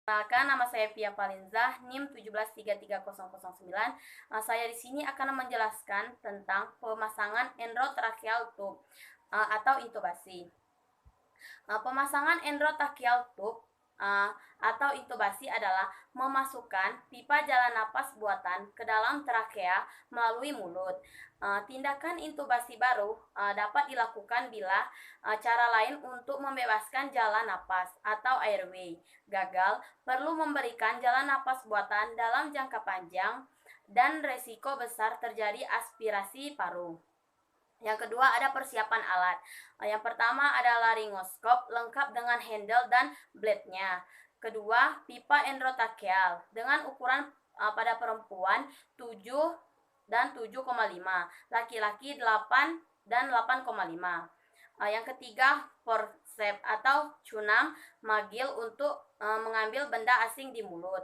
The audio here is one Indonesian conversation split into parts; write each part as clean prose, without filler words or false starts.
Perkenalkan, nama saya Pia Palinzah, NIM 1733009. Saya di sini akan menjelaskan tentang pemasangan endotracheal tube atau intubasi. Pemasangan endotracheal tube atau intubasi adalah memasukkan pipa jalan napas buatan ke dalam trakea melalui mulut. Tindakan intubasi baru dapat dilakukan bila cara lain untuk membebaskan jalan napas atau airway gagal, perlu memberikan jalan napas buatan dalam jangka panjang, dan resiko besar terjadi aspirasi paru. Yang kedua, ada persiapan alat. Yang pertama ada laryngoskop lengkap dengan handle dan blade-nya. Kedua, pipa endotracheal dengan ukuran pada perempuan 7 dan 7,5, laki-laki 8 dan 8,5. Yang ketiga, forceps atau cunam magil untuk mengambil benda asing di mulut.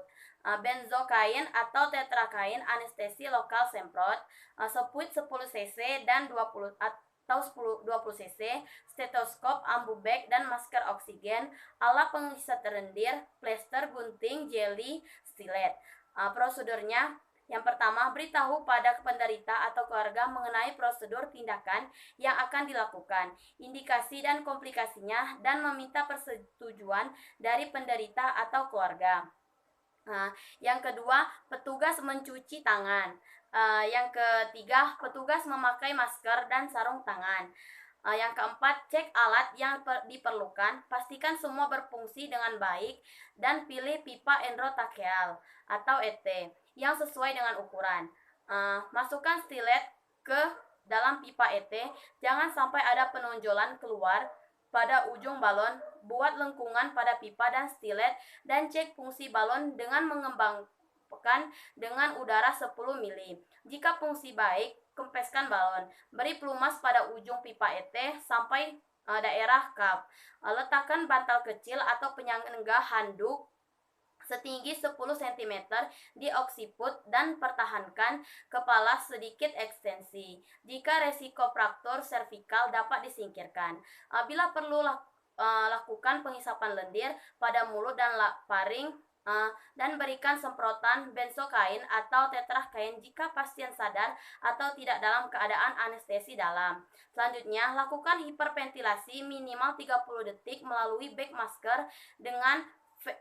Benzokain atau tetrakain anestesi lokal semprot, sepuit 10 cc dan 20 atau 20 cc, stetoskop, ambu bag dan masker oksigen, alat pengisap lendir, plester, gunting, jeli, stilet. Prosedurnya, yang pertama, beritahu pada penderita atau keluarga mengenai prosedur tindakan yang akan dilakukan, indikasi dan komplikasinya, dan meminta persetujuan dari penderita atau keluarga. Yang kedua, petugas mencuci tangan. Yang ketiga, petugas memakai masker dan sarung tangan. Yang keempat, cek alat yang diperlukan, pastikan semua berfungsi dengan baik, dan pilih pipa endotracheal atau ET yang sesuai dengan ukuran. Masukkan stilet ke dalam pipa ET, jangan sampai ada penonjolan keluar pada ujung balon. Buat lengkungan pada pipa dan stilet, dan cek fungsi balon dengan mengembangkan dengan udara 10 mili. Jika fungsi baik, kempeskan balon. Beri pelumas pada ujung pipa ET sampai daerah kap. Letakkan bantal kecil atau penyangga handuk setinggi 10 cm di oksiput dan pertahankan kepala sedikit ekstensi. Jika resiko fraktur servikal dapat disingkirkan. Bila perlu, lakukan pengisapan lendir pada mulut dan faring, dan berikan semprotan benzokain atau tetrakain jika pasien sadar atau tidak dalam keadaan anestesi dalam. Selanjutnya, lakukan hiperventilasi minimal 30 detik melalui bag masker dengan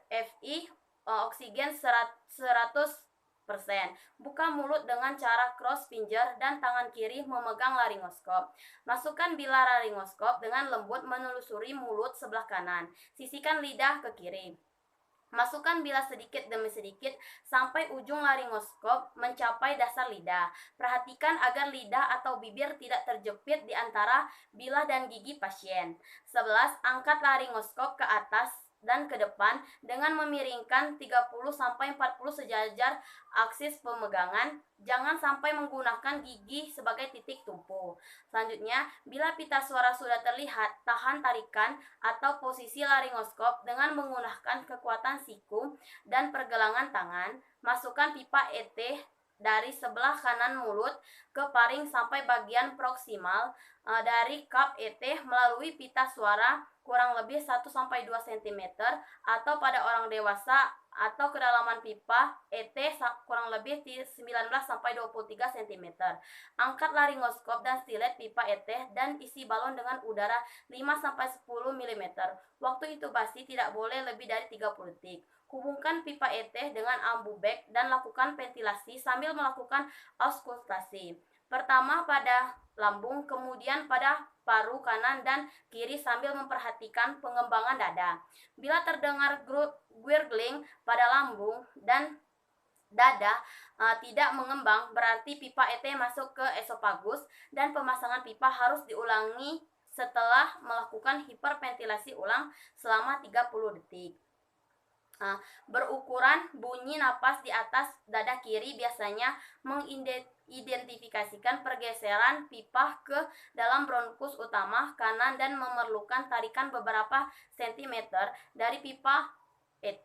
FI oksigen 100%. Buka mulut dengan cara cross finger dan tangan kiri memegang laryngoskop. Masukkan bilah laryngoskop dengan lembut menelusuri mulut sebelah kanan. Sisihkan lidah ke kiri. Masukkan bilah sedikit demi sedikit sampai ujung laryngoskop mencapai dasar lidah. Perhatikan agar lidah atau bibir tidak terjepit di antara bilah dan gigi pasien. 11. Angkat laryngoskop ke atas dan ke depan dengan memiringkan 30-40 sejajar aksis pemegangan. Jangan sampai menggunakan gigi sebagai titik tumpu. Selanjutnya, bila pita suara sudah terlihat, tahan tarikan atau posisi laryngoskop dengan menggunakan kekuatan siku dan pergelangan tangan. Masukkan pipa ET dari sebelah kanan mulut ke paring sampai bagian proksimal dari kap ET melalui pita suara kurang lebih 1-2 cm, atau pada orang dewasa atau kedalaman pipa ET kurang lebih 19-23 cm. Angkat laryngoskop dan stilet pipa ET dan isi balon dengan udara 5-10 mm. Waktu intubasi tidak boleh lebih dari 30 detik. Hubungkan pipa ET dengan ambu bag dan lakukan ventilasi sambil melakukan auskultasi. Pertama pada lambung, kemudian pada paru kanan dan kiri sambil memperhatikan pengembangan dada. Bila terdengar gurgling pada lambung dan dada tidak mengembang, berarti pipa ET masuk ke esofagus dan pemasangan pipa harus diulangi setelah melakukan hiperventilasi ulang selama 30 detik. Berukuran bunyi napas di atas dada kiri biasanya mengidentifikasikan pergeseran pipa ke dalam bronkus utama kanan dan memerlukan tarikan beberapa sentimeter dari pipa ET.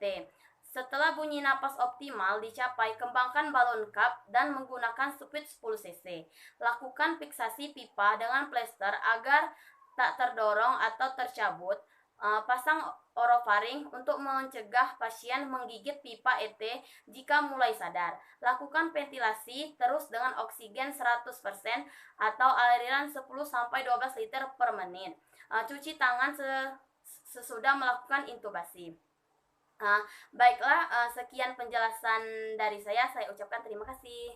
Setelah bunyi napas optimal dicapai, kembangkan balon kap dan menggunakan speed 10 cc. Lakukan fiksasi pipa dengan plester agar tak terdorong atau tercabut. Pasang orofaring untuk mencegah pasien menggigit pipa ET jika mulai sadar. Lakukan ventilasi terus dengan oksigen 100% atau aliran 10-12 liter per menit. Cuci tangan sesudah melakukan intubasi. Baiklah, sekian penjelasan dari saya ucapkan terima kasih.